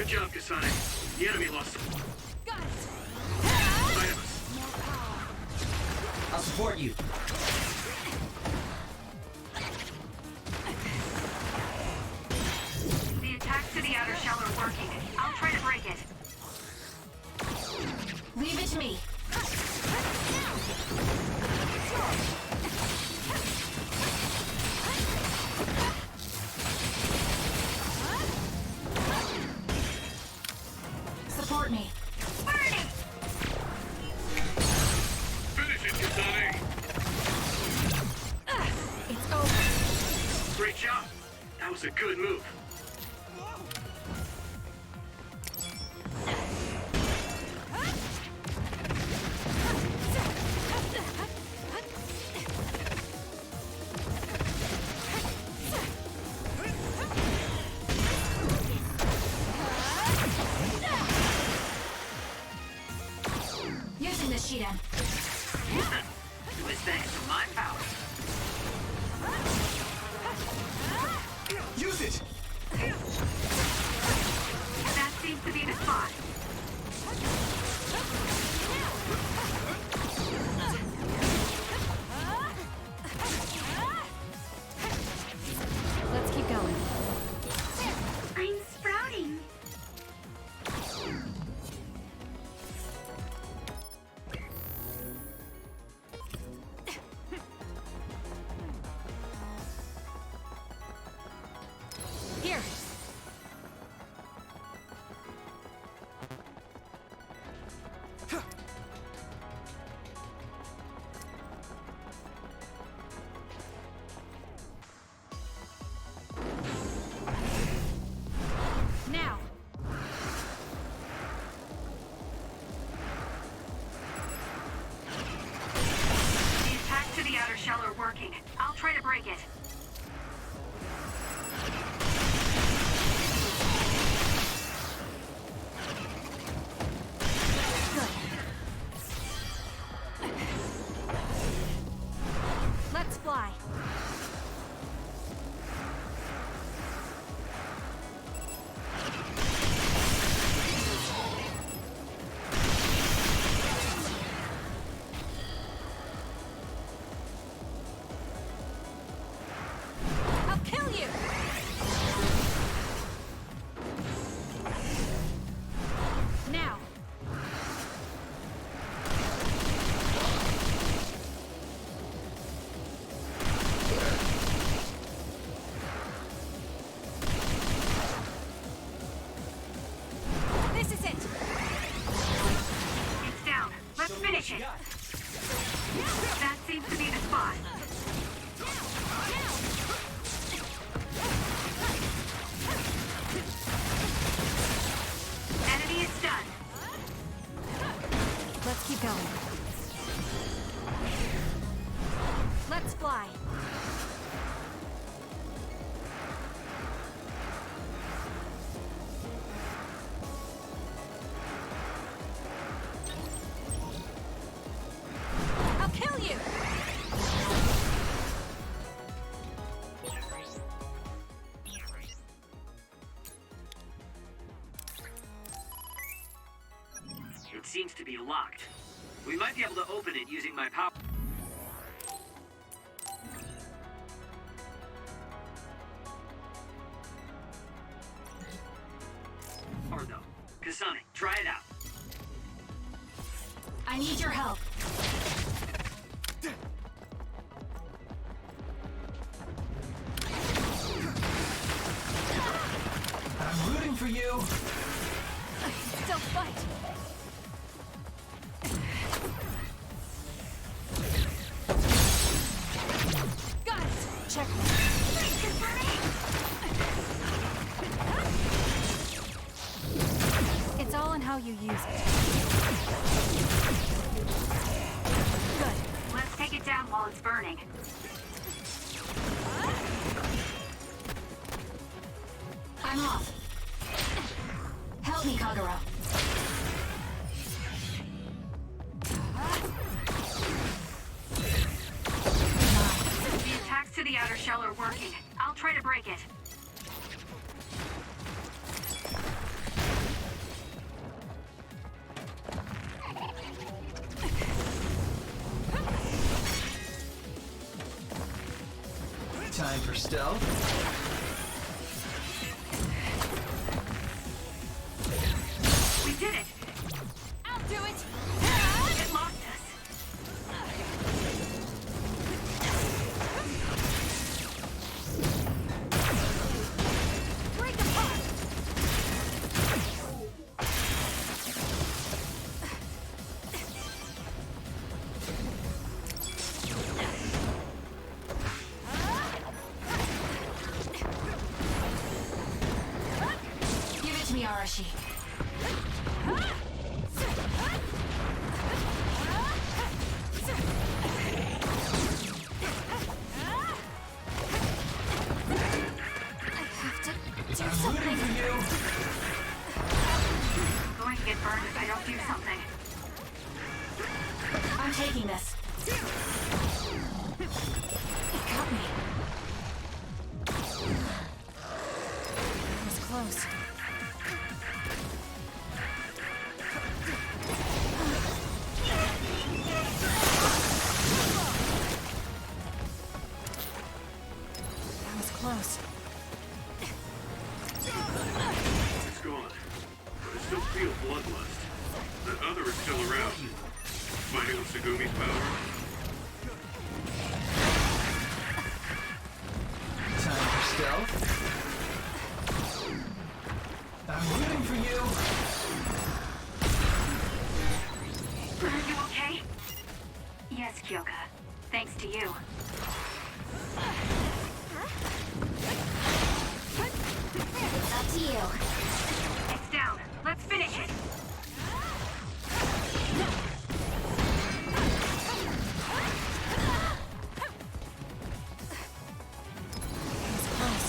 Good job, Kasane. The enemy lost. Got it. Sight of us. More power. I'll support you. The attacks to the outer shell are working. I'll try to break it. Leave it to me. Support me. Burning! Finish it, Kasane. It's over. Great job. That was a good move. Using the Shidan. It was thanks to my power. Use it! That seems to be the spot. Let's keep going. I'm sprouting. Here. Now. The attacks to the outer shell are working. I'll try to break it. Let's fly. I'll kill you. Now. This is it. It's down. Let's finish it. That seems to be the spot. Enemy is done. Let's keep going. Let's fly. I'll kill you. It seems to be locked. We might be able to open it using my power. Or no. Kasane, try it out. I need your help. I'm rooting for you! Still fight. Got it. Check. It's all in how you use it. Good. Let's take it down while it's burning. I'm off. Help me, Kagura. The attacks to the outer shell are working. I'll try to break it. Time for stealth. We did it! I'll do it! It locked us. Break apart! Give it to me, Arashi. I have to do I'm something. rooting for you. I'm going to get burned if I don't do something. I'm taking this. It got me. It was close. That was close. It's gone. But I still feel bloodlust. That other is still around. Fighting with Segumi's power. Time for stealth. I'm rooting for you. Are you okay? Yes, Kyoka. Thanks to you. It's up to you. It's down. Let's finish it. It was close.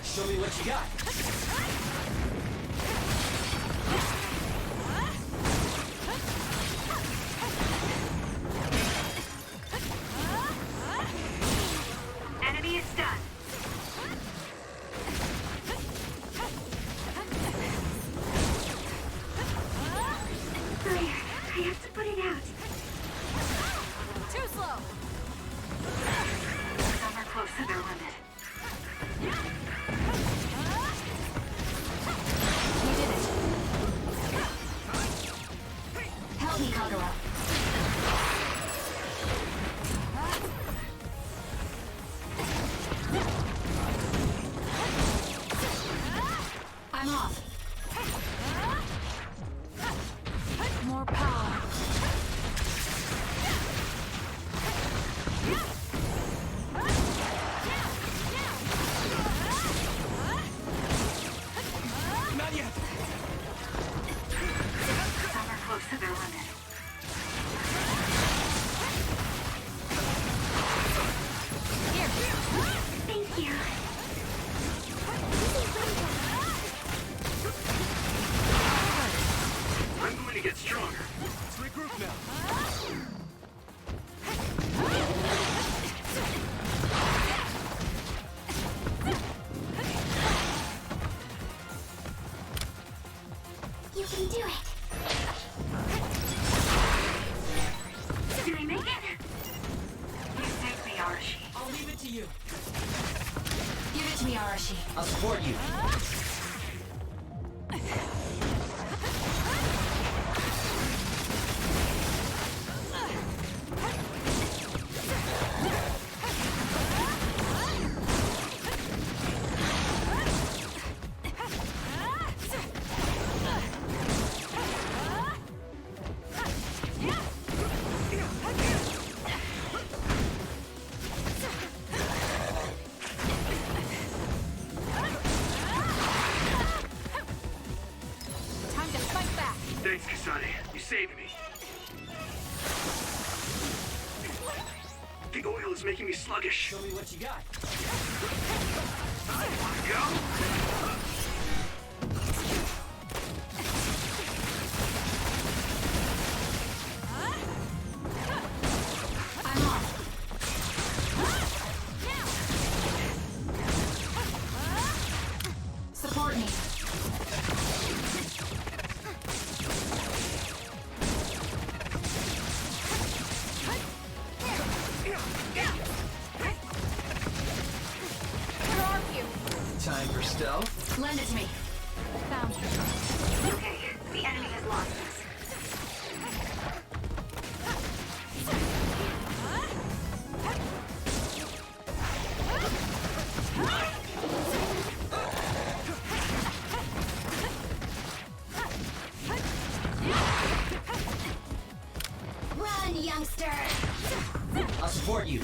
Show me what you got. Enemy is stunned. I have to put it out. Too slow. Some are close to their limit. You did it. Help me, Kagura. I'm off. More power. Not yet. Some are close to their limit. Here. Thank you. I'm going to get stronger. Let's regroup now. You can do it. Did I make it? You saved me, Arashi. I'll leave it to you. Give it to me, Arashi. I'll support you. Time to fight back. Thanks, Kasane. You saved me. The oil is making me sluggish. Show me what you got. Go. I'm off. Support me. stealth. Lend it to me. Found you. Okay, the enemy has lost us. Run, youngster! I'll support you.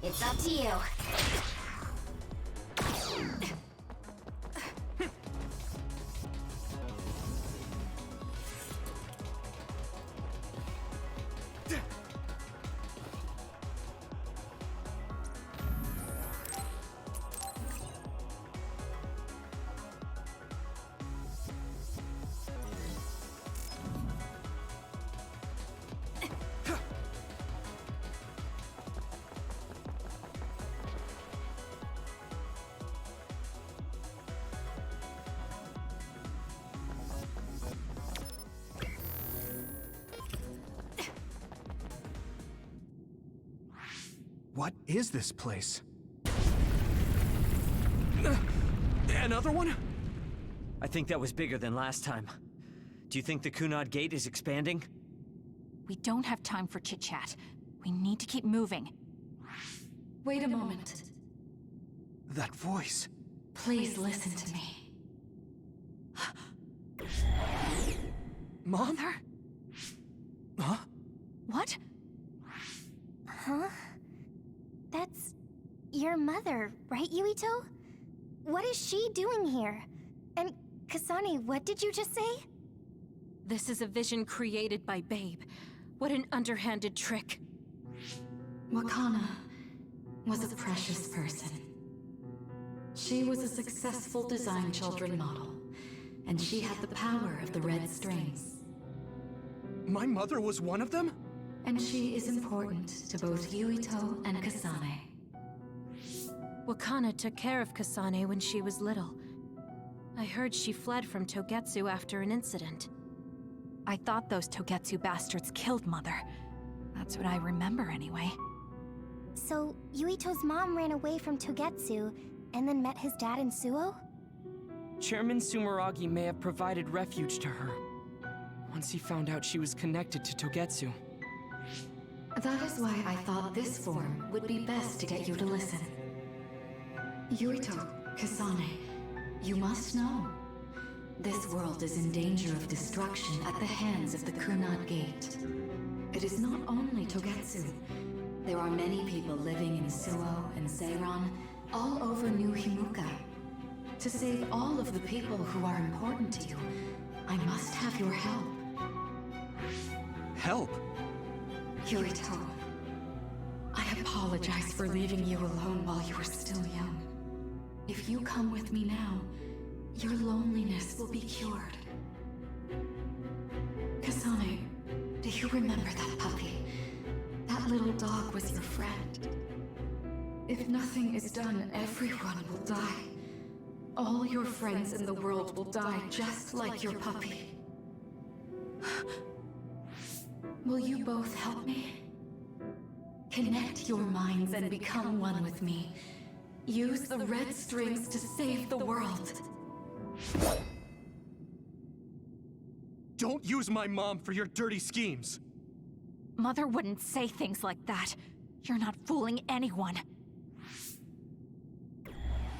It's up to you. What is this place? Another one? I think that was bigger than last time. Do you think the Kunad Gate is expanding? We don't have time for chit-chat. We need to keep moving. Wait a moment. That voice. Please listen to me. Mom? Mother? Huh? What? Huh? That's your mother, right, Yuito? What is she doing here? And Kasane, what did you just say? This is a vision created by Babe. What an underhanded trick. Wakana was a precious person. She was a successful design children model, and she had the power of the red strings. My mother was one of them? And she is important to both Yuito and Kasane. Wakana took care of Kasane when she was little. I heard she fled from Togetsu after an incident. I thought those Togetsu bastards killed Mother. That's what I remember anyway. So, Yuito's mom ran away from Togetsu and then met his dad in Suo? Chairman Sumeragi may have provided refuge to her once he found out she was connected to Togetsu. That is why I thought this form would be best to get you to listen. Yuito, Kasane, you must know. This world is in danger of destruction at the hands of the Kunad Gate. It is not only Togetsu. There are many people living in Suo and Seiran, all over New Himuka. To save all of the people who are important to you, I must have your help. Help? Yuito, I apologize for leaving you alone while you were still young. If you come with me now, your loneliness will be cured. Kasane, do you remember that puppy? That little dog was your friend. If nothing is done, everyone will die. All your friends in the world will die just like your puppy. Will you both help me? Connect your minds and become one with me. Use the red strings to save the world. Don't use my mom for your dirty schemes. Mother wouldn't say things like that. You're not fooling anyone.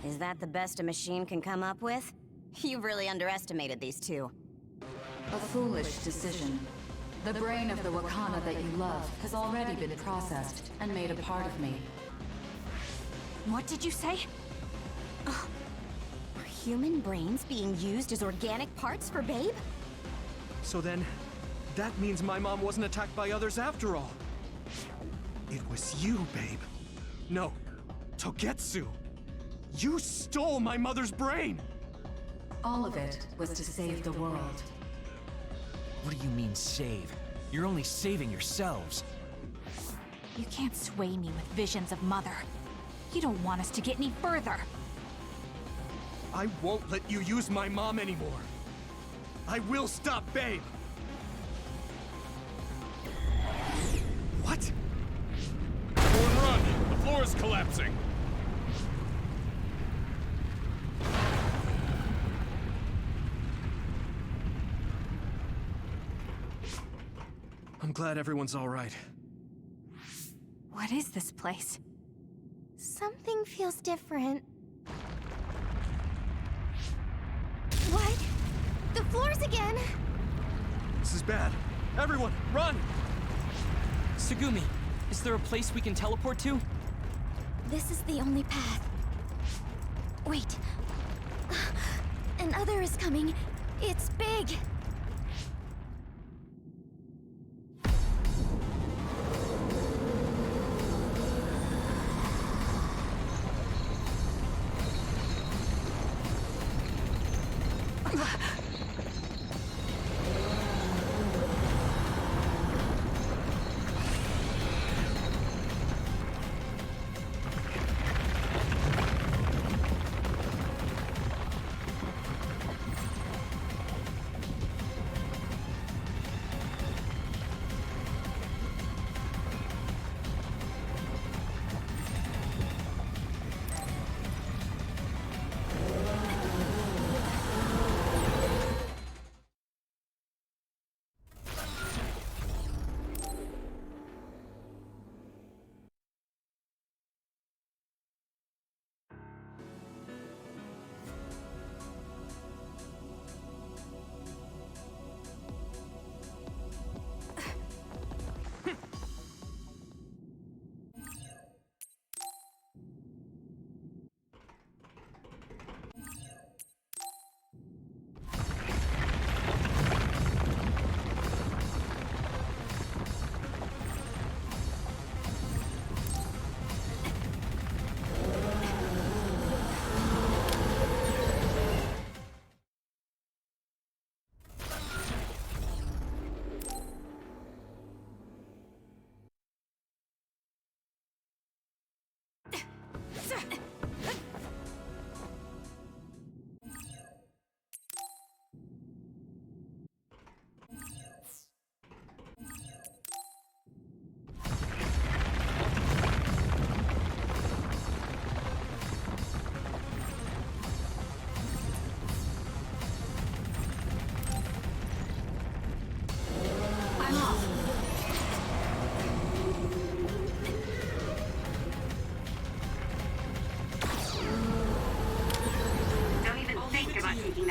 Is that the best a machine can come up with? You've really underestimated these two. A foolish decision. The brain of the Wakana that you love has already been processed and made a part of me. What did you say? Are human brains being used as organic parts for Babe? So then, that means my mom wasn't attacked by others after all. It was you, Babe. No, Togetsu. You stole my mother's brain! All of it was to save the world. What do you mean, save? You're only saving yourselves. You can't sway me with visions of Mother. You don't want us to get any further. I won't let you use my mom anymore. I will stop Babe! What? Everyone run! The floor is collapsing! I'm glad everyone's all right. What is this place? Something feels different. What? The floors again! This is bad. Everyone, run! Tsugumi, is there a place we can teleport to? This is the only path. Wait. Another is coming. It's big.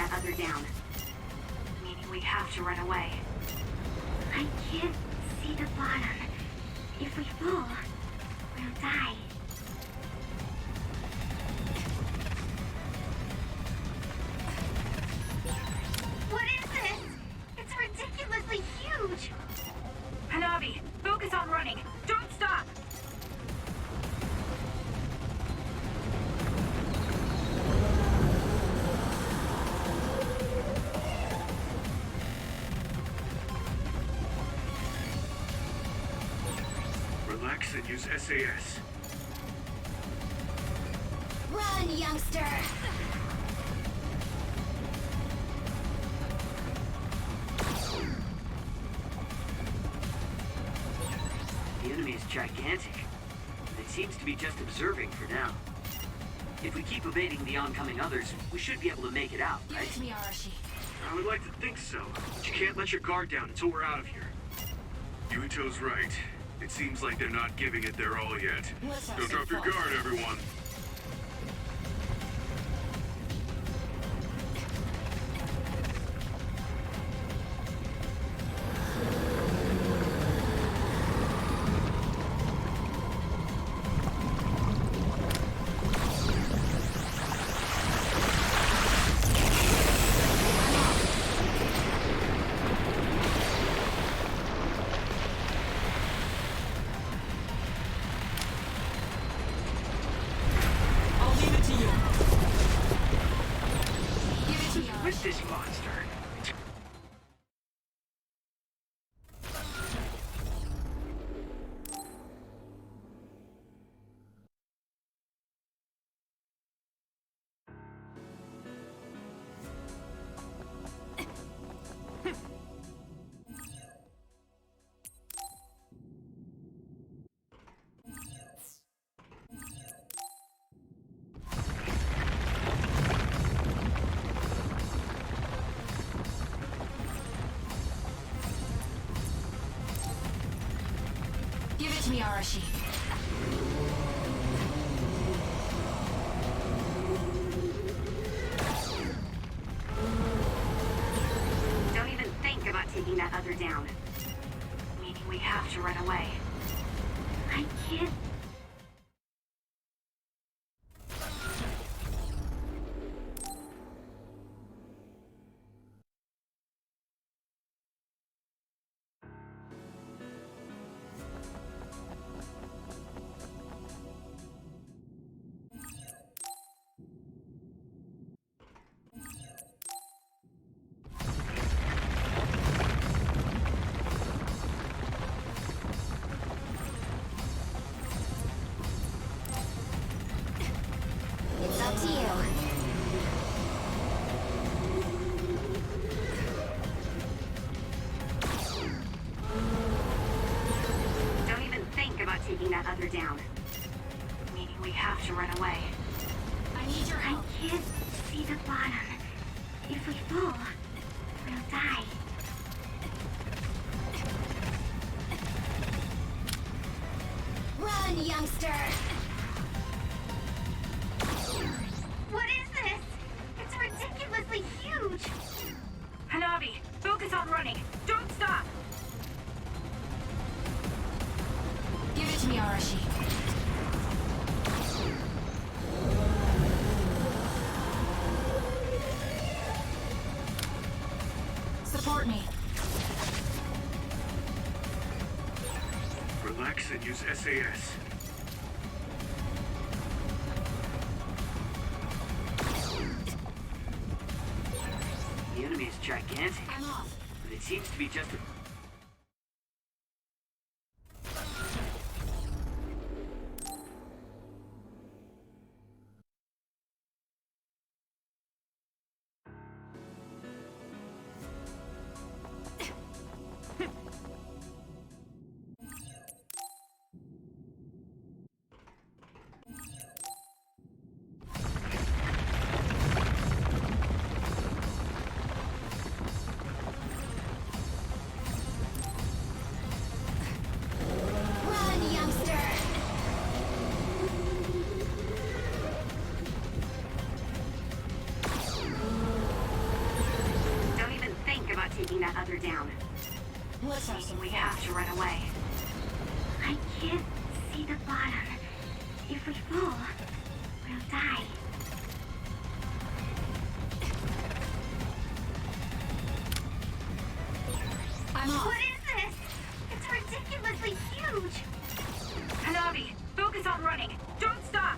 that other down. Meaning we have to run away. I can't see the bottom. If we fall, we'll die. What is this? It's ridiculously huge! Hanabi, focus on running. Don't stop! Relax and use SAS. Run, youngster! The enemy is gigantic. It seems to be just observing for now. If we keep evading the oncoming others, we should be able to make it out, right? Give it to me, Arashi. I would like to think so, but you can't let your guard down until we're out of here. Yuito's right. It seems like they're not giving it their all yet. Don't drop your guard, everyone. With this monster. Give it to me, Arashi. Don't even think about taking that other down. Meaning we have to run away. I can't. It's up to you. Don't even think about taking that other down. Meaning we have to run away. I need your I help. can't see the bottom. If we fall, we'll die. Run, youngster! What is this? It's ridiculously huge! Hanabi, focus on running. Don't stop! Give it to me, Arashi. Support me. Relax and use SAS. The enemy is gigantic. I'm off. But it seems to be just a... that other down. We have to run away. I can't see the bottom. If we fall, we'll die. I'm off. What is this? It's ridiculously huge. Hanabi, focus on running. Don't stop.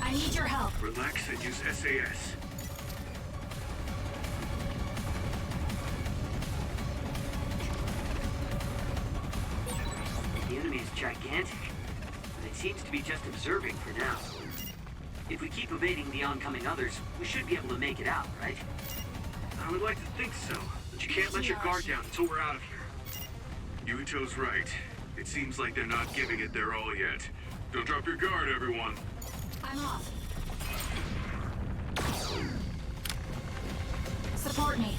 I need your help. Relax and use SAS. The enemy is gigantic, but it seems to be just observing for now. If we keep evading the oncoming others, we should be able to make it out, right? I would like to think so, but you can't let your guard down until we're out of here. Yuito's right. It seems like they're not giving it their all yet. Don't drop your guard, everyone. I'm off. Support me.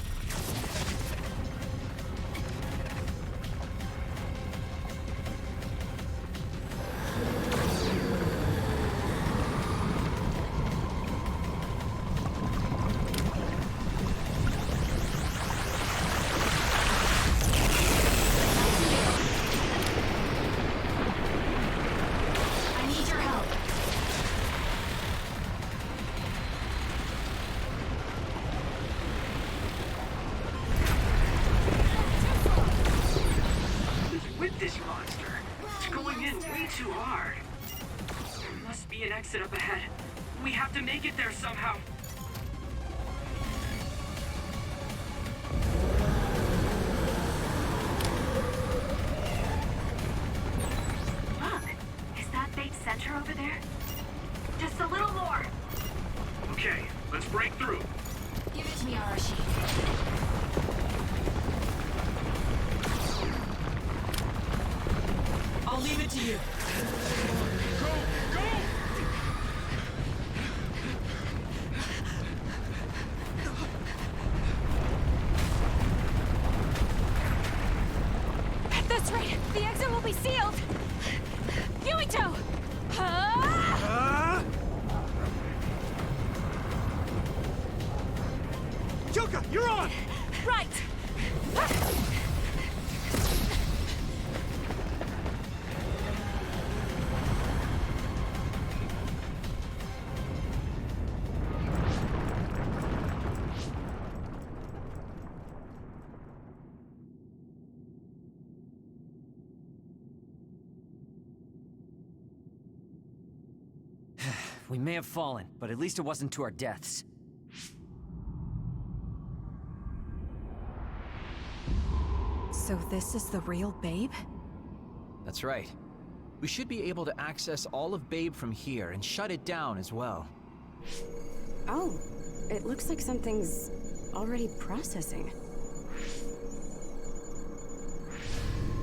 I need your help. With this monster, it's going in way too hard. There must be an exit up ahead. We have to make it there somehow. Look, is that big center over there? Just a little more. Okay, let's break through. Give it to me, Arashi. I'll leave it to you. At this rate, the exit will be sealed! Yuito! Kyoka, you're on! Right! We may have fallen, but at least it wasn't to our deaths. So this is the real Babe? That's right. We should be able to access all of Babe from here and shut it down as well. Oh, it looks like something's already processing.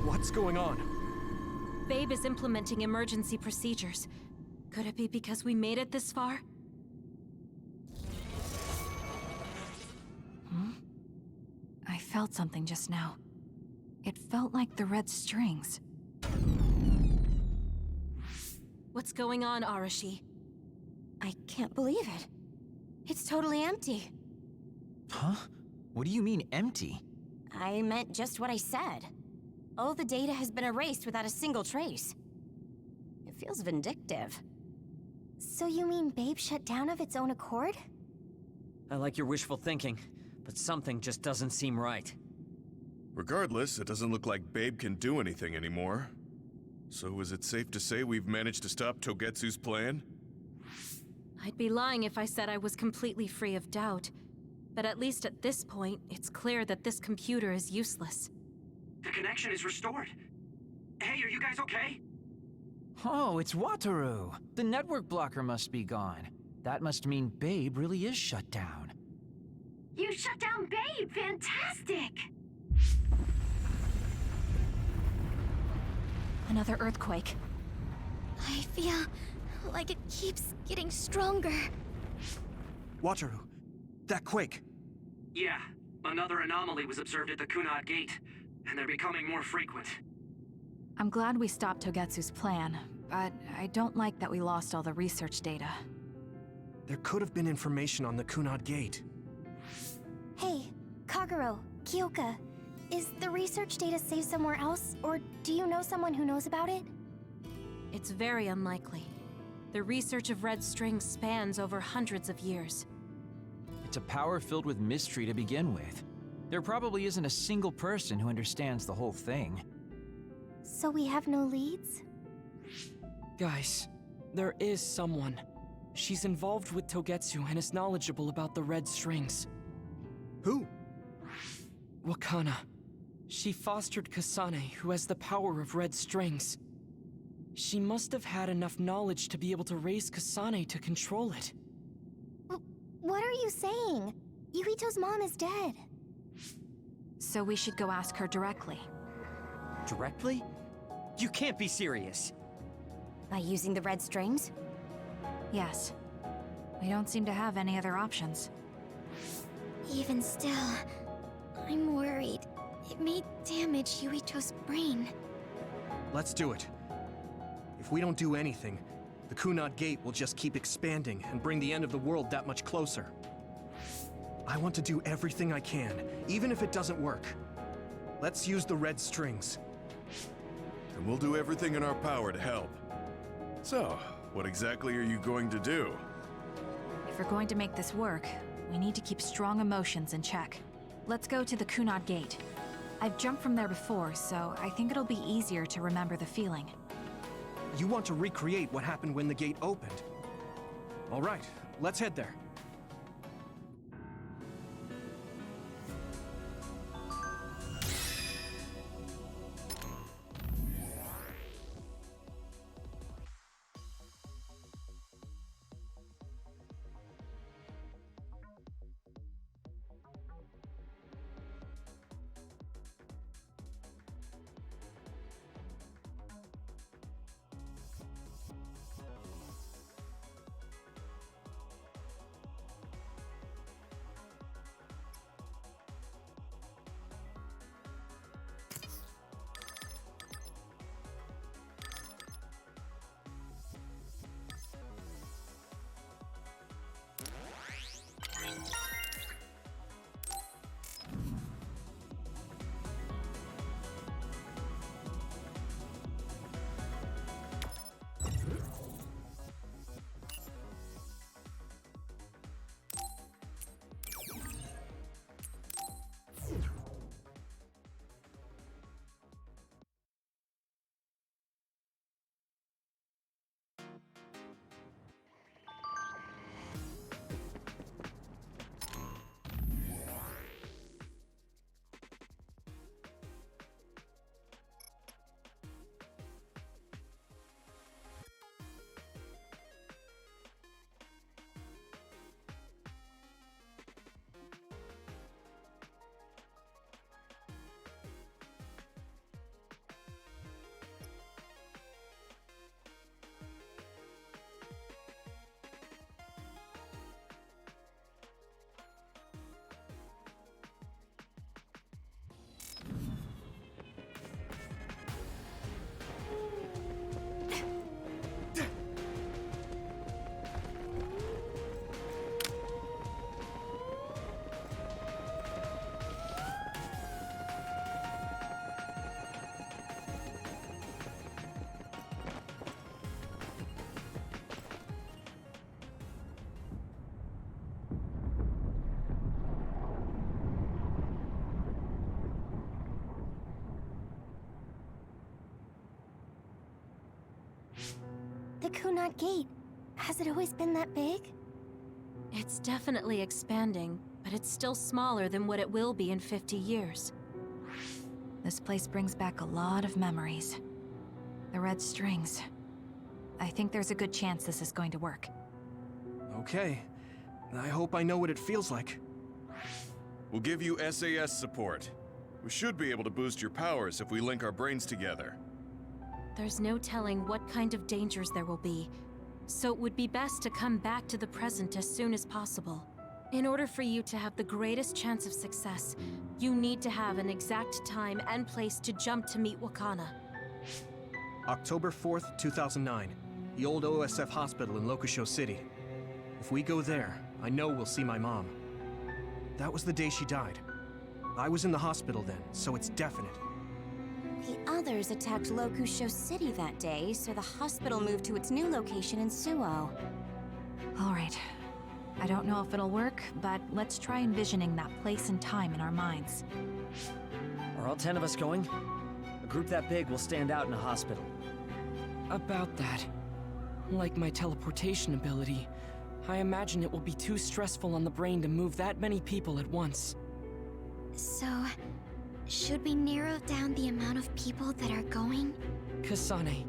What's going on? Babe is implementing emergency procedures. Could it be because we made it this far? I felt something just now. It felt like the red strings. What's going on, Arashi? I can't believe it. It's totally empty. Huh? What do you mean, empty? I meant just what I said. All the data has been erased without a single trace. It feels vindictive. So you mean Babe shut down of its own accord? I like your wishful thinking, but something just doesn't seem right. Regardless, it doesn't look like Babe can do anything anymore. So is it safe to say we've managed to stop Togetsu's plan? I'd be lying if I said I was completely free of doubt. But at least at this point, it's clear that this computer is useless. The connection is restored. Hey, are you guys okay? Oh, it's Wataru! The network blocker must be gone. That must mean Babe really is shut down. You shut down Babe! Fantastic! Another earthquake. I feel like it keeps getting stronger. Wataru, that quake. Yeah, Another anomaly was observed at the Kunad Gate, and they're becoming more frequent. I'm glad we stopped Togetsu's plan, but I don't like that we lost all the research data. There could have been information on the Kunad Gate. Hey, Kagero, Kyoka, is the research data saved somewhere else, or do you know someone who knows about it? It's very unlikely. The research of red strings spans over hundreds of years. It's a power filled with mystery to begin with. There probably isn't a single person who understands the whole thing. So we have no leads? Guys, there is someone. She's involved with Togetsu and is knowledgeable about the red strings. Who? Wakana. She fostered Kasane, who has the power of red strings. She must have had enough knowledge to be able to raise Kasane to control it. What are you saying? Yuito's mom is dead. So we should go ask her directly. Directly? You can't be serious. By using the red strings? Yes. We don't seem to have any other options. Even still, I'm worried. It may damage Yuito's brain. Let's do it. If we don't do anything, the Kunad Gate will just keep expanding and bring the end of the world that much closer. I want to do everything I can, even if it doesn't work. Let's use the red strings. And we'll do everything in our power to help. So, what exactly are you going to do? If we're going to make this work, we need to keep strong emotions in check. Let's go to the Kunad Gate. I've jumped from there before, so I think it'll be easier to remember the feeling. You want to recreate what happened when the gate opened. All right, let's head there. The Kunad Gate. Has it always been that big? It's definitely expanding, but it's still smaller than what it will be in 50 years. This place brings back a lot of memories. The red strings. I think there's a good chance this is going to work. Okay. I hope I know what it feels like. We'll give you SAS support. We should be able to boost your powers if we link our brains together. There's no telling what kind of dangers there will be, so it would be best to come back to the present as soon as possible. In order for you to have the greatest chance of success, you need to have an exact time and place to jump to meet Wakana. October 4th, 2009. The old OSF hospital in Lokusho City. If we go there, I know we'll see my mom. That was the day she died. I was in the hospital then, so it's definite. The others attacked Lokusho City that day, so the hospital moved to its new location in Suo. All right. I don't know if it'll work, but let's try envisioning that place and time in our minds. Are all 10 of us going? A group that big will stand out in a hospital. About that. Like my teleportation ability, I imagine it will be too stressful on the brain to move that many people at once. So, should we narrow down the amount of people that are going? Kasane,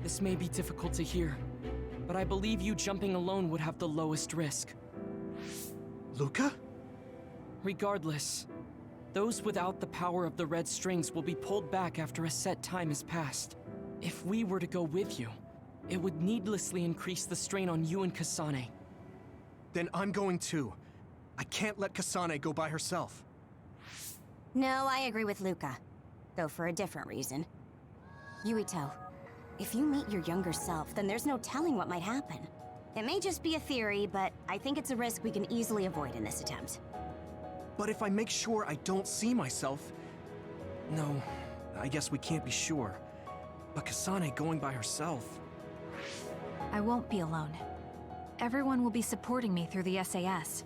this may be difficult to hear, but I believe you jumping alone would have the lowest risk. Luca? Regardless, those without the power of the red strings will be pulled back after a set time has passed. If we were to go with you, it would needlessly increase the strain on you and Kasane. Then I'm going too. I can't let Kasane go by herself. No, I agree with Luca. Though for a different reason. Yuito, if you meet your younger self, then there's no telling what might happen. It may just be a theory, but I think it's a risk we can easily avoid in this attempt. But if I make sure I don't see myself... No, I guess we can't be sure. But Kasane going by herself... I won't be alone. Everyone will be supporting me through the SAS.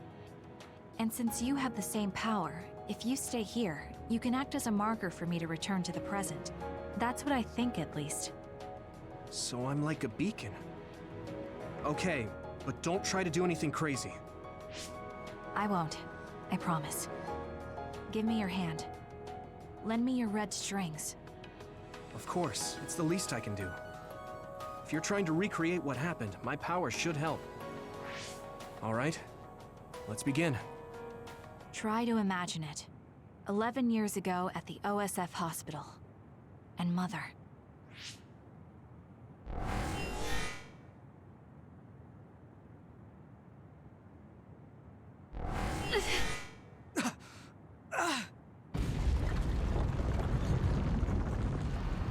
And since you have the same power, if you stay here, you can act as a marker for me to return to the present. That's what I think, at least. So I'm like a beacon. Okay, but don't try to do anything crazy. I won't. I promise. Give me your hand. Lend me your red strings. Of course, it's the least I can do. If you're trying to recreate what happened, my power should help. All right, let's begin. Try to imagine it. 11 years ago at the OSF hospital. And Mother.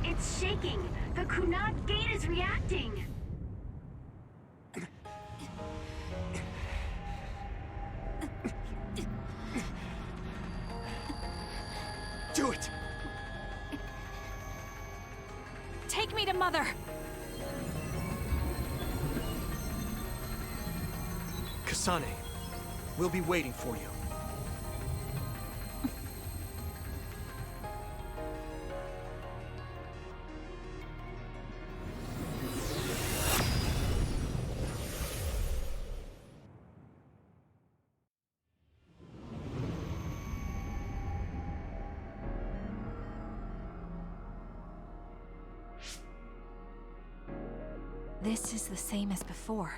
It's shaking! The Kunad Gate is reacting! Do it! Take me to Mother! Kasane, we'll be waiting for you. This is the same as before.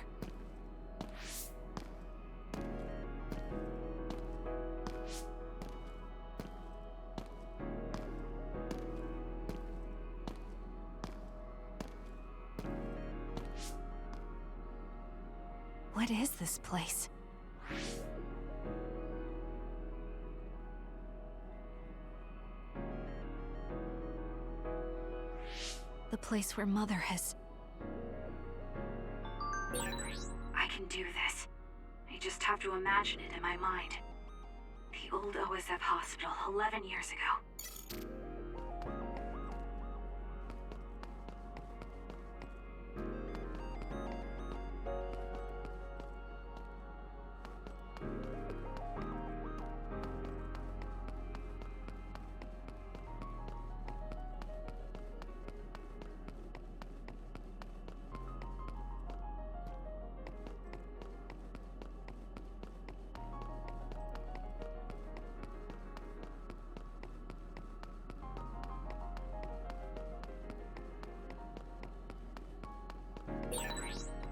What is this place? The place where Mother has... I can do this. I just have to imagine it in my mind. The old OSF hospital 11 years ago.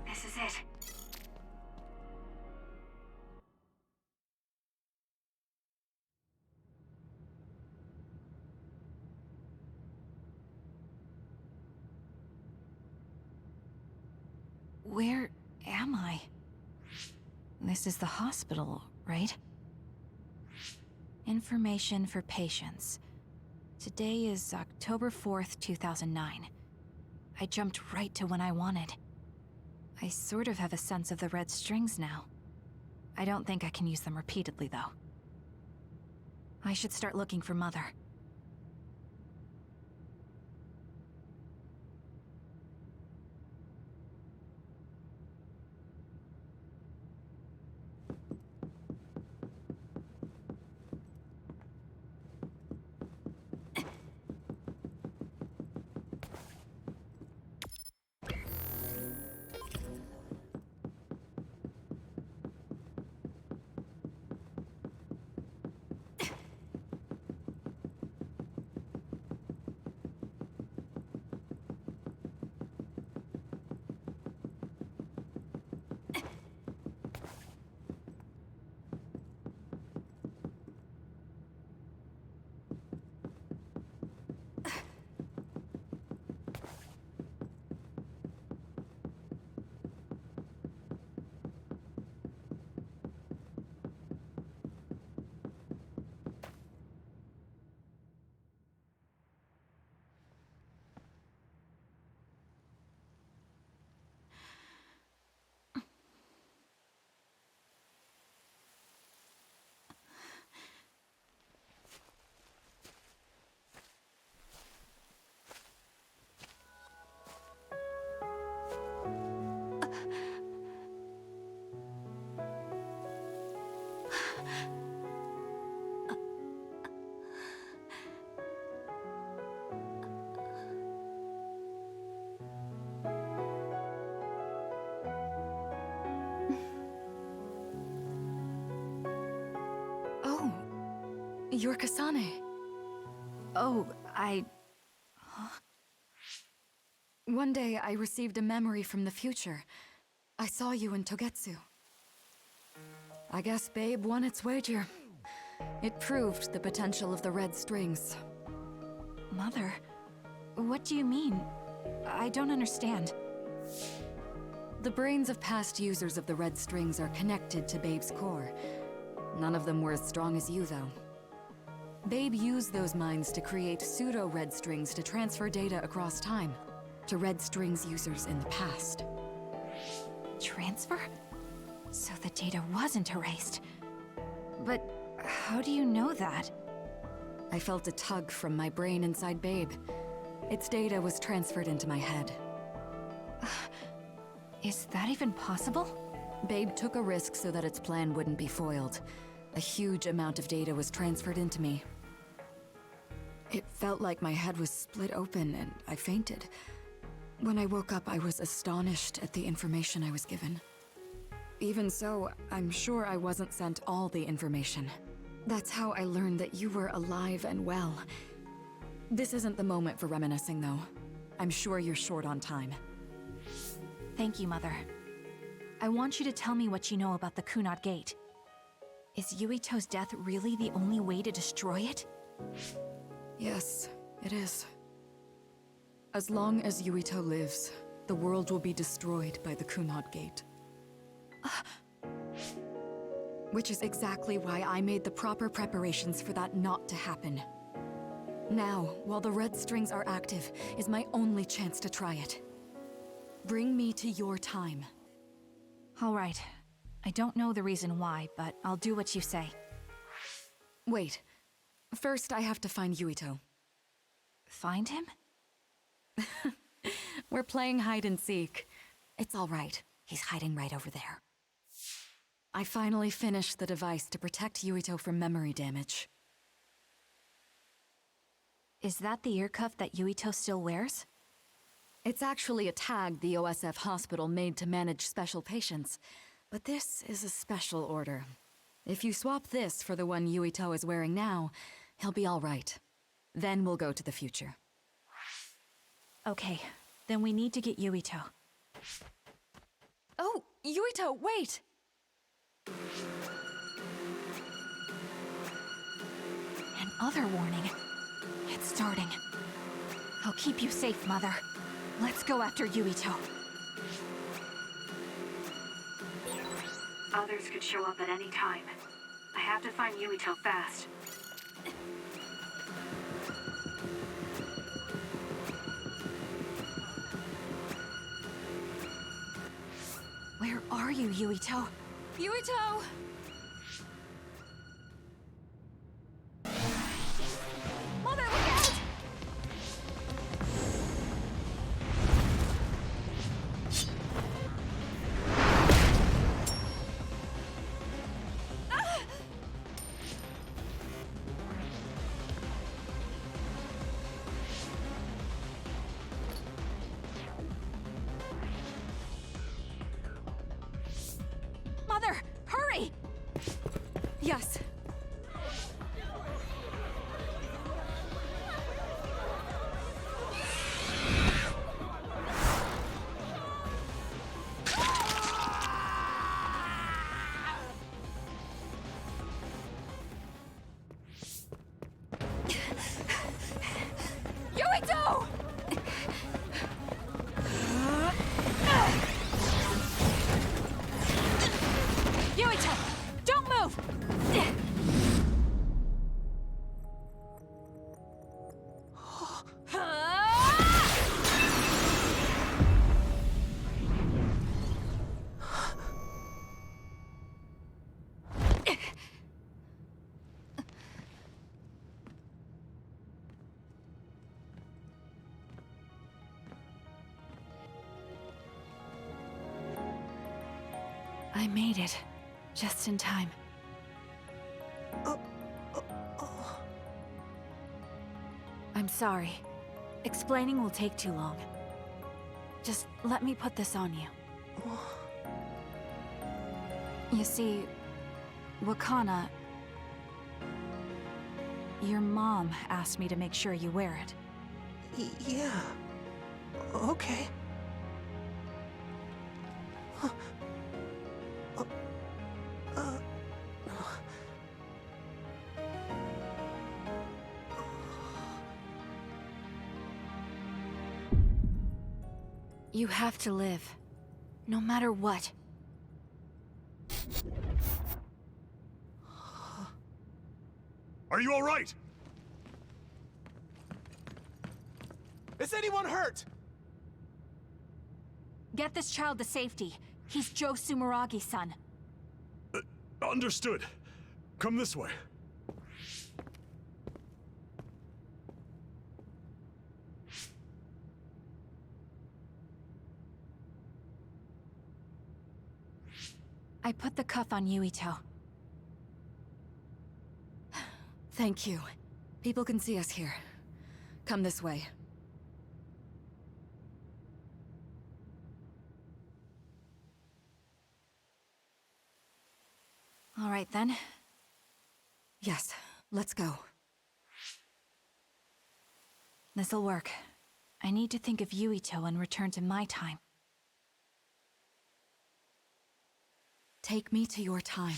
This is it. Where am I? This is the hospital, right? Information for patients. Today is October 4th, 2009. I jumped right to when I wanted. I sort of have a sense of the red strings now. I don't think I can use them repeatedly, though. I should start looking for Mother. Oh, you're Kasane. Oh, Huh? One day I received a memory from the future. I saw you in Togetsu. I guess Babe won its wager. It proved the potential of the red strings. Mother? What do you mean? I don't understand. The brains of past users of the red strings are connected to Babe's core. None of them were as strong as you, though. Babe used those minds to create pseudo-red strings to transfer data across time to red strings users in the past. Transfer? So the data wasn't erased. But how do you know that? I felt a tug from my brain inside Babe. Its data was transferred into my head. Is that even possible? Babe took a risk so that its plan wouldn't be foiled. A huge amount of data was transferred into me. It felt like my head was split open and I fainted. When I woke up, I was astonished at the information I was given. Even so, I'm sure I wasn't sent all the information. That's how I learned that you were alive and well. This isn't the moment for reminiscing, though. I'm sure you're short on time. Thank you, Mother. I want you to tell me what you know about the Kunad Gate. Is Yuito's death really the only way to destroy it? Yes, it is. As long as Yuito lives, the world will be destroyed by the Kunad Gate. Which is exactly why I made the proper preparations for that not to happen. Now, while the red strings are active, is my only chance to try it. Bring me to your time. All right. I don't know the reason why, but I'll do what you say. Wait. First, I have to find Yuito. Find him? We're playing hide and seek. It's all right. He's hiding right over there. I finally finished the device to protect Yuito from memory damage. Is that the ear cuff that Yuito still wears? It's actually a tag the OSF hospital made to manage special patients. But this is a special order. If you swap this for the one Yuito is wearing now, he'll be all right. Then we'll go to the future. Okay, then we need to get Yuito. Oh, Yuito, wait! Another warning. It's starting. I'll keep you safe, Mother. Let's go after Yuito. Others could show up at any time. I have to find Yuito fast. Where are you, Yuito? Yuito! Mother, look out! Mother, hurry! Yes. Yuito! Yuito, don't move! I made it. Just in time. I'm sorry. Explaining will take too long. Just let me put this on you. You see, Wakana... Your mom asked me to make sure you wear it. Yeah. Okay. You have to live. No matter what. Are you all right? Is anyone hurt? Get this child to safety. He's Joe Sumeragi's son. Understood. Come this way. I put the cuff on Yuito. Thank you. People can see us here. Come this way. All right, then. Yes, let's go. This'll work. I need to think of Yuito and return to my time. Take me to your time.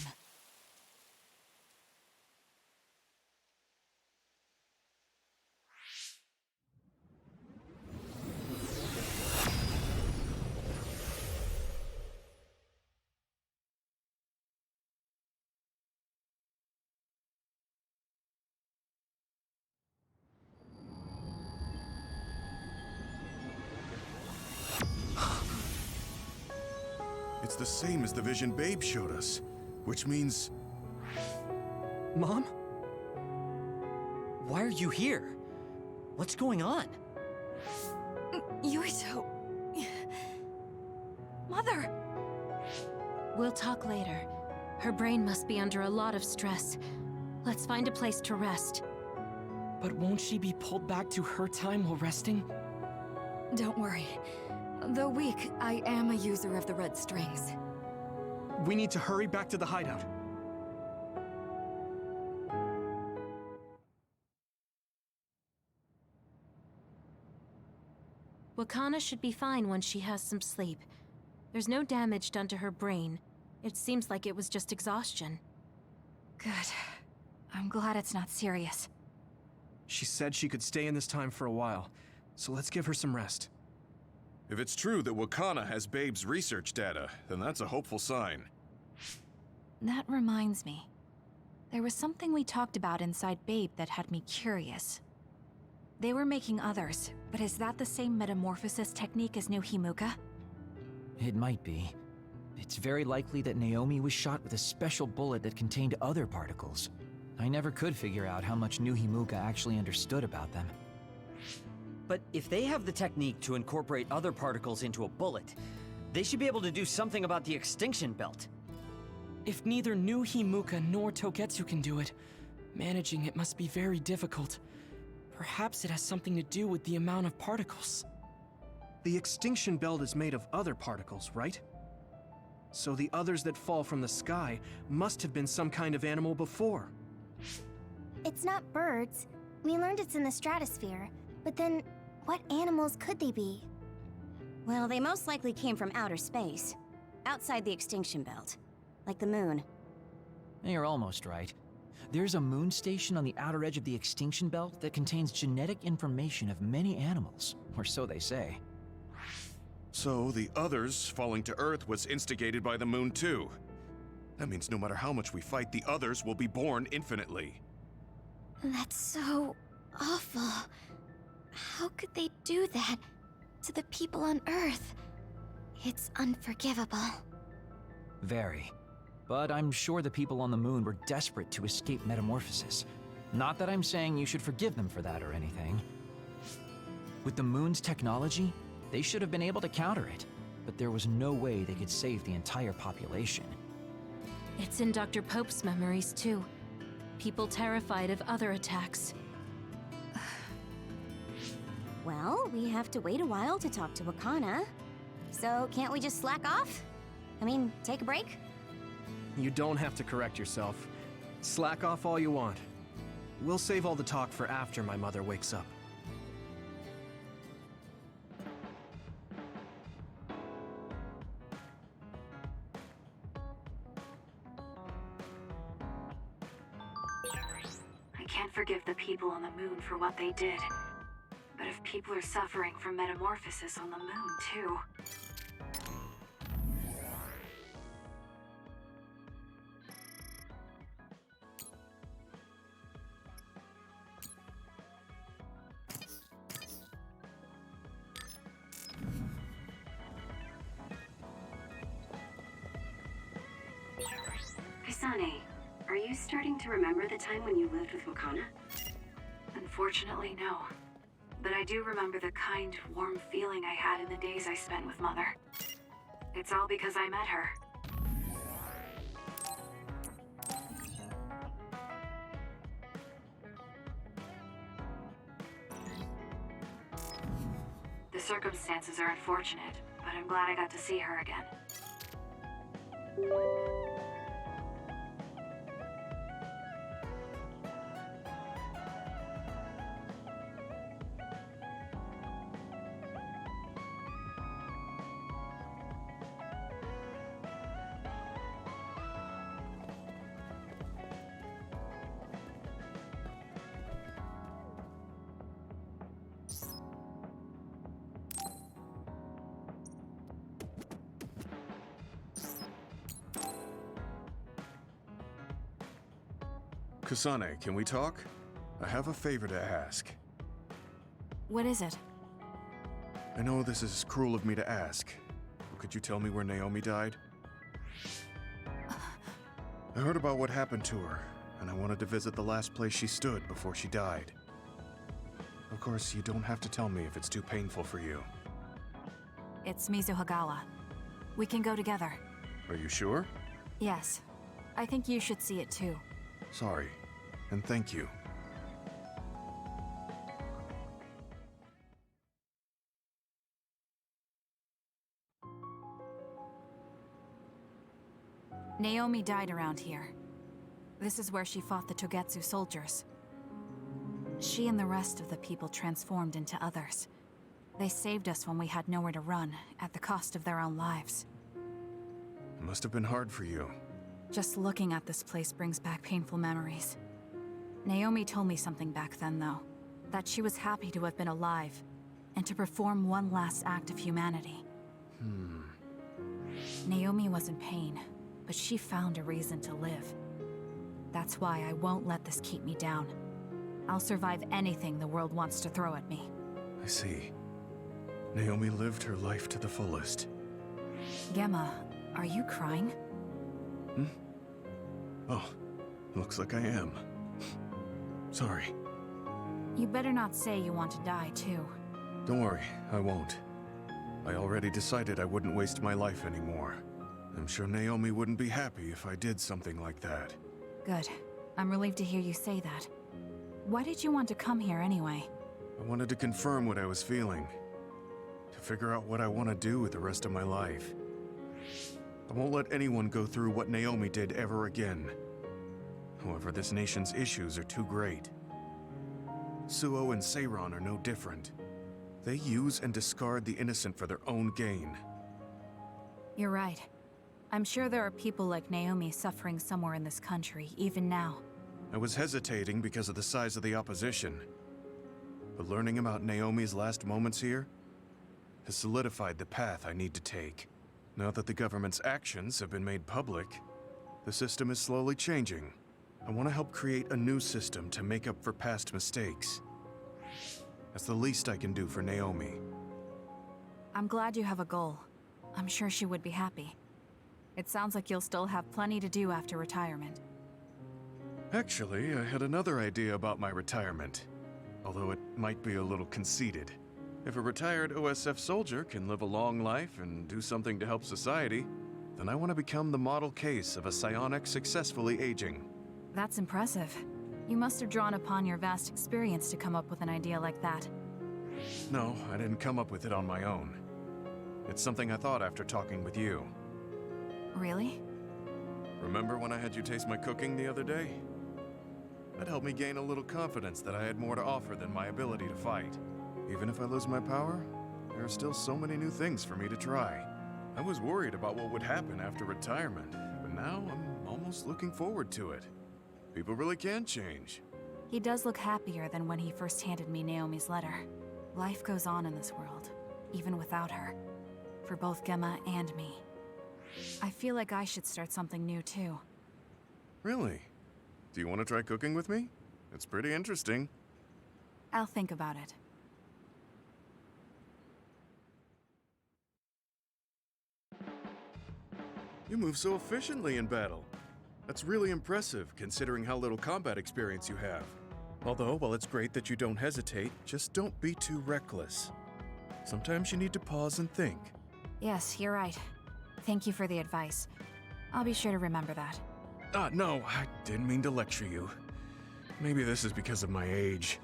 It's the same as the vision Babe showed us, which means... Mom? Why are you here? What's going on? Yuito... Mother! We'll talk later. Her brain must be under a lot of stress. Let's find a place to rest. But won't she be pulled back to her time while resting? Don't worry. Though weak, I am a user of the red strings. We need to hurry back to the hideout. Wakana should be fine when she has some sleep. There's no damage done to her brain. It seems like it was just exhaustion. Good. I'm glad it's not serious. She said she could stay in this time for a while, so let's give her some rest. If it's true that Wakana has Babe's research data, then that's a hopeful sign. That reminds me. There was something we talked about inside Babe that had me curious. They were making others, but is that the same metamorphosis technique as New Himuka? It might be. It's very likely that Naomi was shot with a special bullet that contained other particles. I never could figure out how much New Himuka actually understood about them. But if they have the technique to incorporate other particles into a bullet, they should be able to do something about the extinction belt. If neither New Himuka nor Togetsu can do it, managing it must be very difficult. Perhaps it has something to do with the amount of particles. The extinction belt is made of other particles, right? So the others that fall from the sky must have been some kind of animal before. It's not birds. We learned it's in the stratosphere. But then, what animals could they be? Well, they most likely came from outer space. Outside the extinction belt. Like the moon. You're almost right. There's a moon station on the outer edge of the extinction belt that contains genetic information of many animals, or so they say. So the others falling to Earth was instigated by the moon too. That means no matter how much we fight, the others will be born infinitely. That's so awful. How could they do that to the people on Earth? It's unforgivable. Very. But I'm sure the people on the moon were desperate to escape metamorphosis. Not that I'm saying you should forgive them for that or anything. With the moon's technology, they should have been able to counter it, but there was no way they could save the entire population. It's in Dr. Pope's memories, too. People terrified of other attacks. Well, we have to wait a while to talk to Wakana. So can't we just slack off? I mean, take a break? You don't have to correct yourself. Slack off all you want. We'll save all the talk for after my mother wakes up. I can't forgive the people on the moon for what they did. But if people are suffering from metamorphosis on the moon, too... Kasane, are you starting to remember the time when you lived with Wakana? Unfortunately, no. But I do remember the kind, warm feeling I had in the days I spent with Mother. It's all because I met her. The circumstances are unfortunate, but I'm glad I got to see her again. Kasane, can we talk? I have a favor to ask. What is it? I know this is cruel of me to ask, but could you tell me where Naomi died? I heard about what happened to her, and I wanted to visit the last place she stood before she died. Of course, you don't have to tell me if it's too painful for you. It's Mizuhagawa. We can go together. Are you sure? Yes. I think you should see it too. Sorry, and thank you. Naomi died around here. This is where she fought the Togetsu soldiers. She and the rest of the people transformed into others. They saved us when we had nowhere to run, at the cost of their own lives. It must have been hard for you. Just looking at this place brings back painful memories. Naomi told me something back then, though. That she was happy to have been alive, and to perform one last act of humanity. Naomi was in pain, but she found a reason to live. That's why I won't let this keep me down. I'll survive anything the world wants to throw at me. I see. Naomi lived her life to the fullest. Gemma, are you crying? Oh, looks like I am. Sorry. You better not say you want to die, too. Don't worry, I won't. I already decided I wouldn't waste my life anymore. I'm sure Naomi wouldn't be happy if I did something like that. Good. I'm relieved to hear you say that. Why did you want to come here anyway? I wanted to confirm what I was feeling. To figure out what I want to do with the rest of my life. I won't let anyone go through what Naomi did ever again. However, this nation's issues are too great. Suo and Seiran are no different. They use and discard the innocent for their own gain. You're right. I'm sure there are people like Naomi suffering somewhere in this country, even now. I was hesitating because of the size of the opposition. But learning about Naomi's last moments here has solidified the path I need to take. Now that the government's actions have been made public, the system is slowly changing. I want to help create a new system to make up for past mistakes. That's the least I can do for Naomi. I'm glad you have a goal. I'm sure she would be happy. It sounds like you'll still have plenty to do after retirement. Actually, I had another idea about my retirement. Although it might be a little conceited. If a retired OSF soldier can live a long life and do something to help society, then I want to become the model case of a psionic successfully aging. That's impressive. You must have drawn upon your vast experience to come up with an idea like that. No, I didn't come up with it on my own. It's something I thought after talking with you. Really? Remember when I had you taste my cooking the other day? That helped me gain a little confidence that I had more to offer than my ability to fight. Even if I lose my power, there are still so many new things for me to try. I was worried about what would happen after retirement, but now I'm almost looking forward to it. People really can change. He does look happier than when he first handed me Naomi's letter. Life goes on in this world, even without her. For both Gemma and me. I feel like I should start something new too. Really? Do you want to try cooking with me? It's pretty interesting. I'll think about it. You move so efficiently in battle. That's really impressive, considering how little combat experience you have. Although, while it's great that you don't hesitate, just don't be too reckless. Sometimes you need to pause and think. Yes, you're right. Thank you for the advice. I'll be sure to remember that. No, I didn't mean to lecture you. Maybe this is because of my age.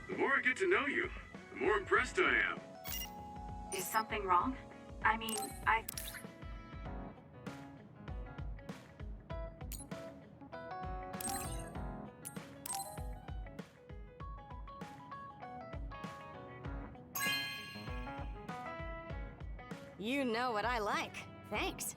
The more I get to know you, the more impressed I am. Is something wrong? I mean, You know what I like. Thanks.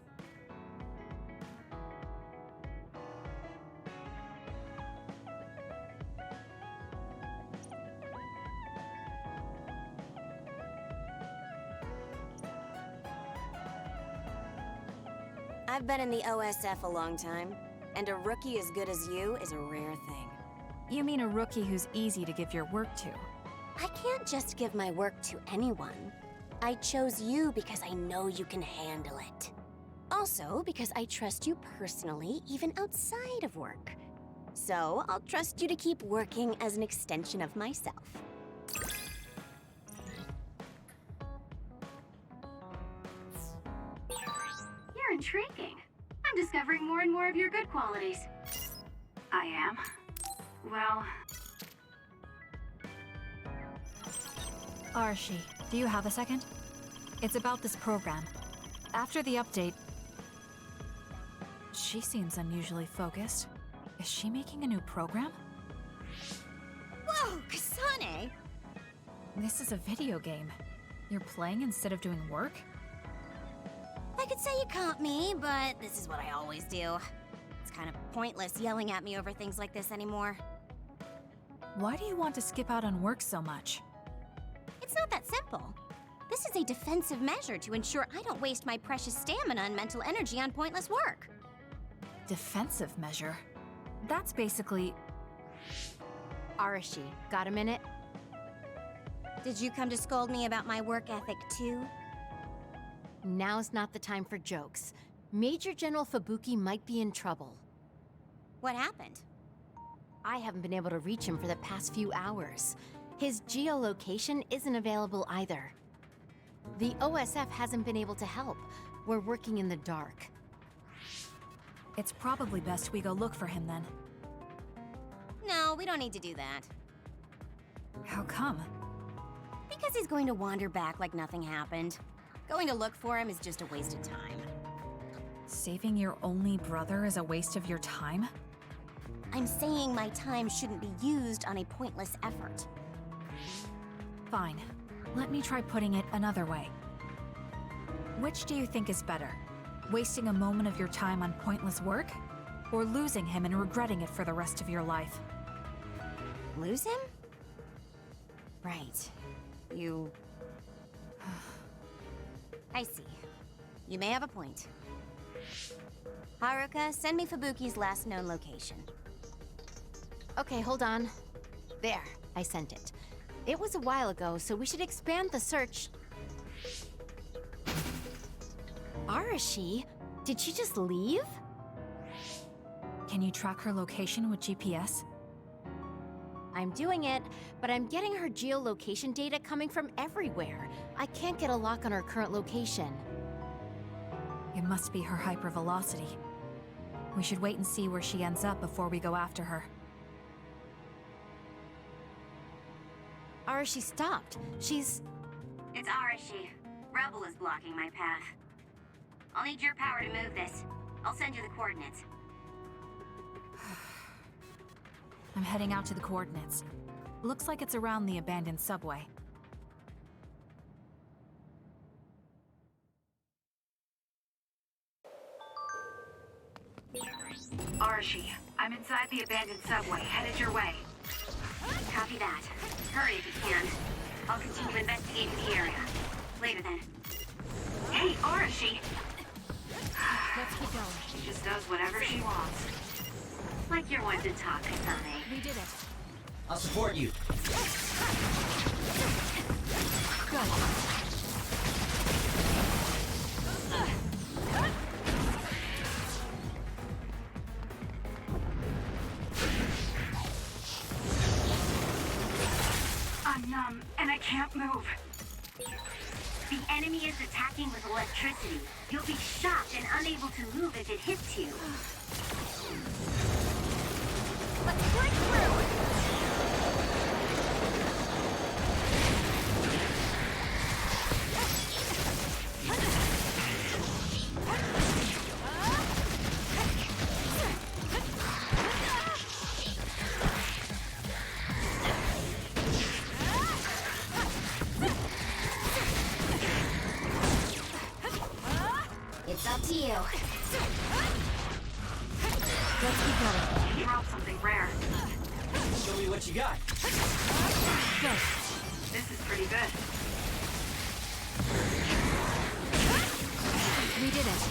I've been in the OSF a long time, and a rookie as good as you is a rare thing. You mean a rookie who's easy to give your work to? I can't just give my work to anyone. I chose you because I know you can handle it. Also, because I trust you personally, even outside of work. So, I'll trust you to keep working as an extension of myself. you're intriguing. I'm discovering more and more of your good qualities. I am. Well, Archie, do you have a second? It's about this program. After the update... She seems unusually focused. Is she making a new program? Whoa, Kasane! This is a video game. You're playing instead of doing work? I could say you caught me, but this is what I always do. It's kind of pointless yelling at me over things like this anymore. Why do you want to skip out on work so much? It's not that simple. This is a defensive measure to ensure I don't waste my precious stamina and mental energy on pointless work. Defensive measure? That's basically... Arashi, got a minute? Did you come to scold me about my work ethic too? Now's not the time for jokes. Major General Fubuki might be in trouble. What happened? I haven't been able to reach him for the past few hours. His geolocation isn't available either. The OSF hasn't been able to help. We're working in the dark. It's probably best we go look for him then. No, we don't need to do that. How come? Because he's going to wander back like nothing happened. Going to look for him is just a waste of time. Saving your only brother is a waste of your time? I'm saying my time shouldn't be used on a pointless effort. Fine. Let me try putting it another way. Which do you think is better? Wasting a moment of your time on pointless work? Or losing him and regretting it for the rest of your life? Lose him? Right. You... I see. You may have a point. Haruka, send me Fubuki's last known location. Okay, hold on. There, I sent it. It was a while ago, so we should expand the search. Arashi? Did she just leave? Can you track her location with GPS? I'm doing it, but I'm getting her geolocation data coming from everywhere. I can't get a lock on her current location. It must be her hypervelocity. We should wait and see where she ends up before we go after her. Arashi stopped. She's... It's Arashi. Rebel is blocking my path. I'll need your power to move this. I'll send you the coordinates. I'm heading out to the coordinates. Looks like it's around the abandoned subway. Arashi, I'm inside the abandoned subway, headed your way. Copy that. Hurry if you can. I'll continue investigating the area. Later then. Hey, Arashi! Let's keep going. She just does whatever she wants. Like you're one to talk, Kasane. We did it. I'll support you. Good. I'm numb, and I can't move. The enemy is attacking with electricity. You'll be shocked and unable to move if it hits you. Let's break through! It's up to you. Let's keep going. You dropped something rare. Show me what you got. Good. This is pretty good. We did it.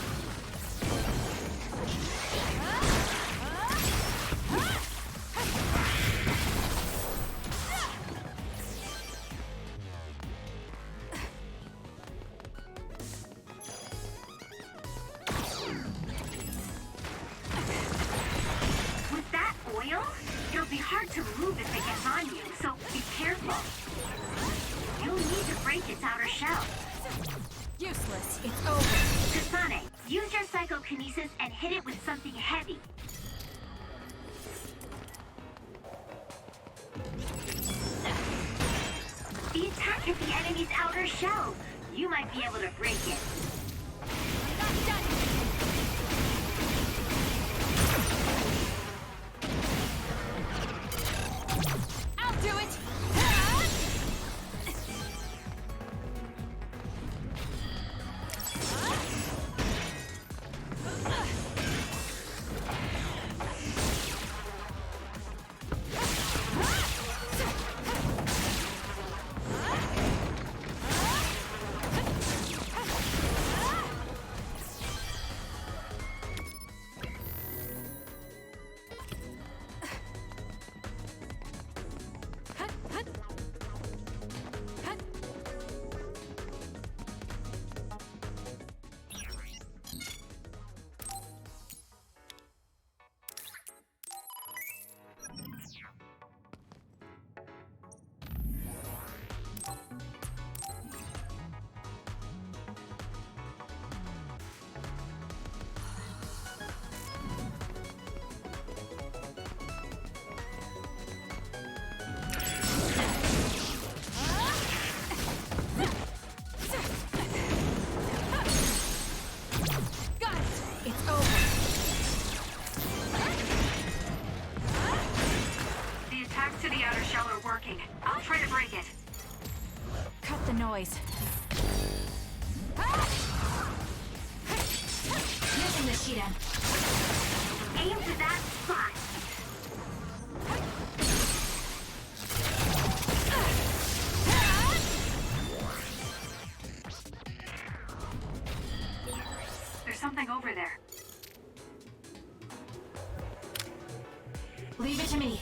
With that oil, it'll be hard to move if it gets on you, so be careful. You'll need to break its outer shell. Useless. It's over. Kasane, use your psychokinesis and hit it with something heavy. The attack hit the enemy's outer shell. You might be able to break it. I'll do it! I'll try to break it. Cut the noise. Using the Shiren. Aim to that spot. There's something over there. Leave it to me.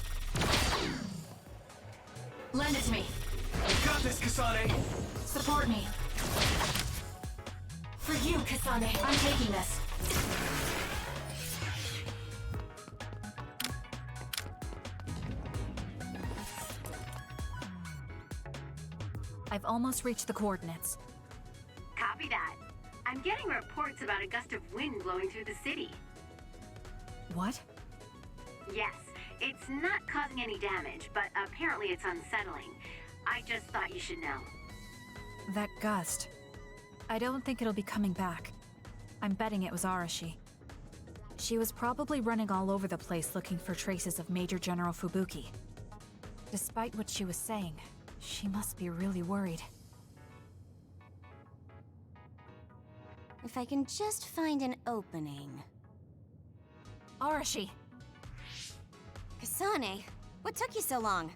Lend it to me. You got this, Kasane! Support me. For you, Kasane. I'm taking this. I've almost reached the coordinates. Copy that. I'm getting reports about a gust of wind blowing through the city. What? Yes, it's not causing any damage, but apparently it's unsettling. I just thought you should know. That gust. I don't think it'll be coming back. I'm betting it was Arashi. She was probably running all over the place looking for traces of Major General Fubuki. Despite what she was saying, she must be really worried. If I can just find an opening. Arashi! Kasane, what took you so long?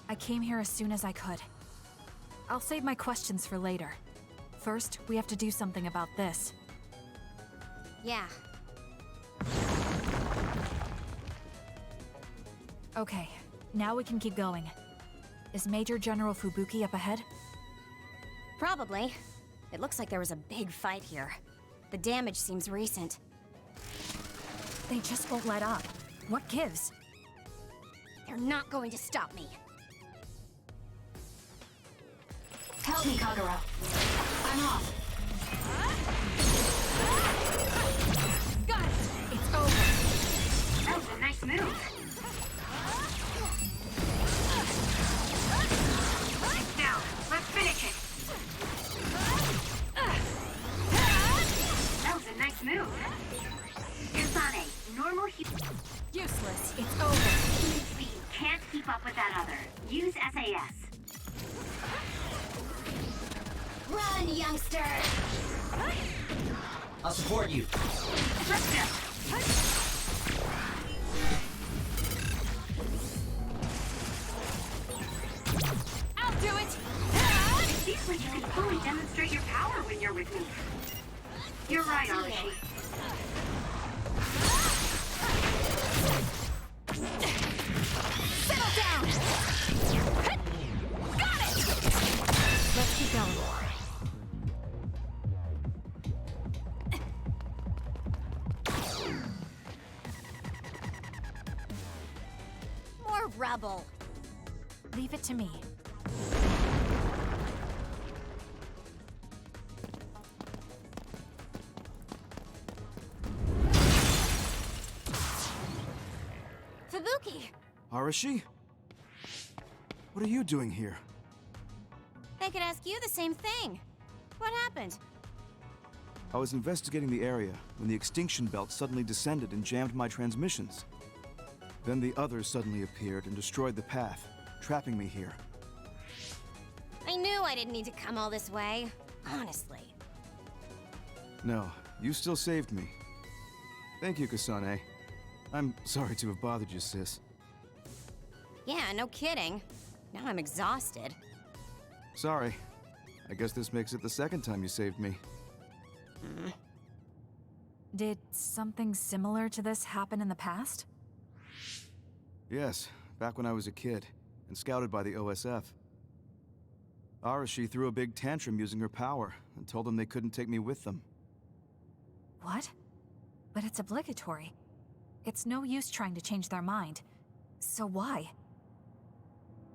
I came here as soon as I could. I'll save my questions for later. First, we have to do something about this. Yeah. Okay, now we can keep going. Is Major General Fubuki up ahead? Probably. It looks like there was a big fight here. The damage seems recent. They just won't let up. What gives? They're not going to stop me. Help me, Kagura. I'm off. Got it! It's over! That was a nice move. It's down. Let's finish it. That was a nice move. Kasane, normal Useless. It's over. human speed can't keep up with that other. Use SAS. Run, youngster! I'll support you. Let's go. I'll do it! It seems like you can fully demonstrate your power when you're with me. You're right, Arashi. Settle down! Got it! Let's keep going. More rubble. Leave it to me. Fubuki! Arashi? What are you doing here? I could ask you the same thing. What happened? I was investigating the area when the extinction belt suddenly descended and jammed my transmissions. Then the others suddenly appeared and destroyed the path, trapping me here. I knew I didn't need to come all this way. Honestly. No, you still saved me. Thank you, Kasane. I'm sorry to have bothered you, sis. Yeah, no kidding. Now I'm exhausted. Sorry. I guess this makes it the second time you saved me. Did something similar to this happen in the past? Yes, back when I was a kid, and scouted by the OSF. Arashi threw a big tantrum using her power, and told them they couldn't take me with them. What? But it's obligatory. It's no use trying to change their mind. So why?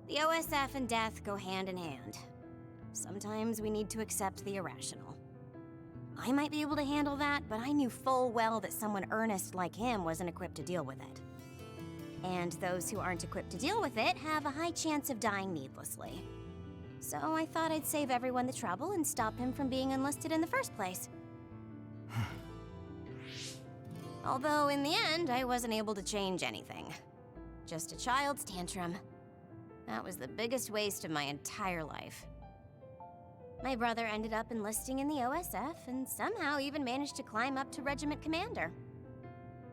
The OSF and death go hand in hand. Sometimes we need to accept the irrational. I might be able to handle that, but I knew full well that someone earnest like him wasn't equipped to deal with it. And those who aren't equipped to deal with it have a high chance of dying needlessly. So I thought I'd save everyone the trouble and stop him from being enlisted in the first place. Although in the end, I wasn't able to change anything. Just a child's tantrum. That was the biggest waste of my entire life. My brother ended up enlisting in the OSF and somehow even managed to climb up to regiment commander.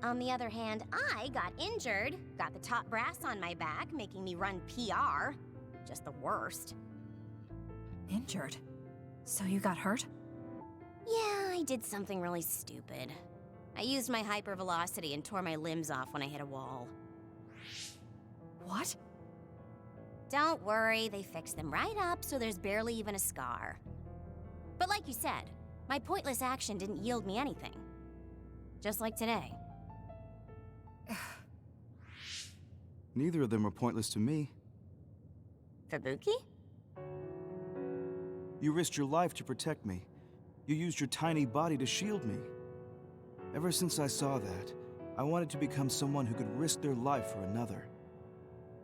On the other hand, I got injured, got the top brass on my back, making me run PR. Just the worst. Injured? So you got hurt? Yeah, I did something really stupid. I used my hypervelocity and tore my limbs off when I hit a wall. What? Don't worry, they fixed them right up so there's barely even a scar. But like you said, my pointless action didn't yield me anything. Just like today. Neither of them were pointless to me. Fubuki? You risked your life to protect me. You used your tiny body to shield me. Ever since I saw that, I wanted to become someone who could risk their life for another.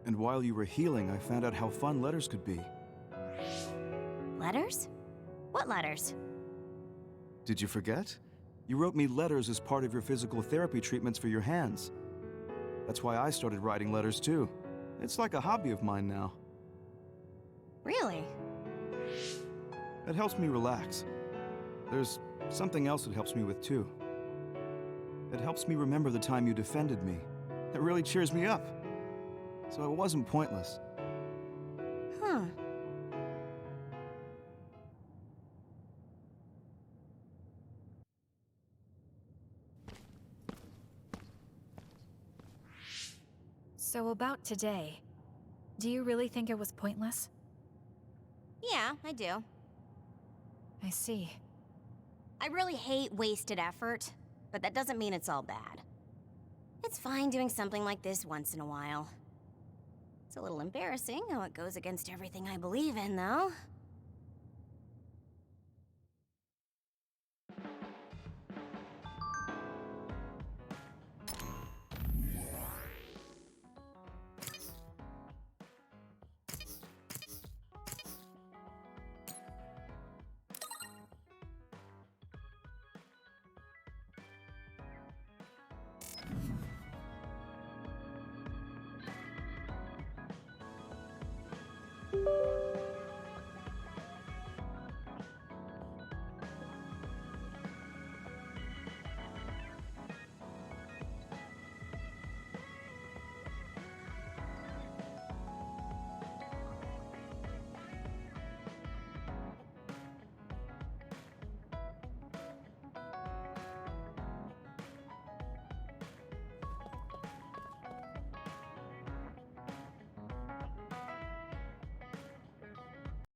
And while you were healing, I found out how fun letters could be. Letters? What letters? Did you forget? You wrote me letters as part of your physical therapy treatments for your hands. That's why I started writing letters too. It's like a hobby of mine now. Really? It helps me relax. There's something else it helps me with too. It helps me remember the time you defended me. It really cheers me up. So it wasn't pointless. Huh. So about today, do you really think it was pointless? Yeah, I do. I see. I really hate wasted effort, but that doesn't mean it's all bad. It's fine doing something like this once in a while. It's a little embarrassing how it goes against everything I believe in, though.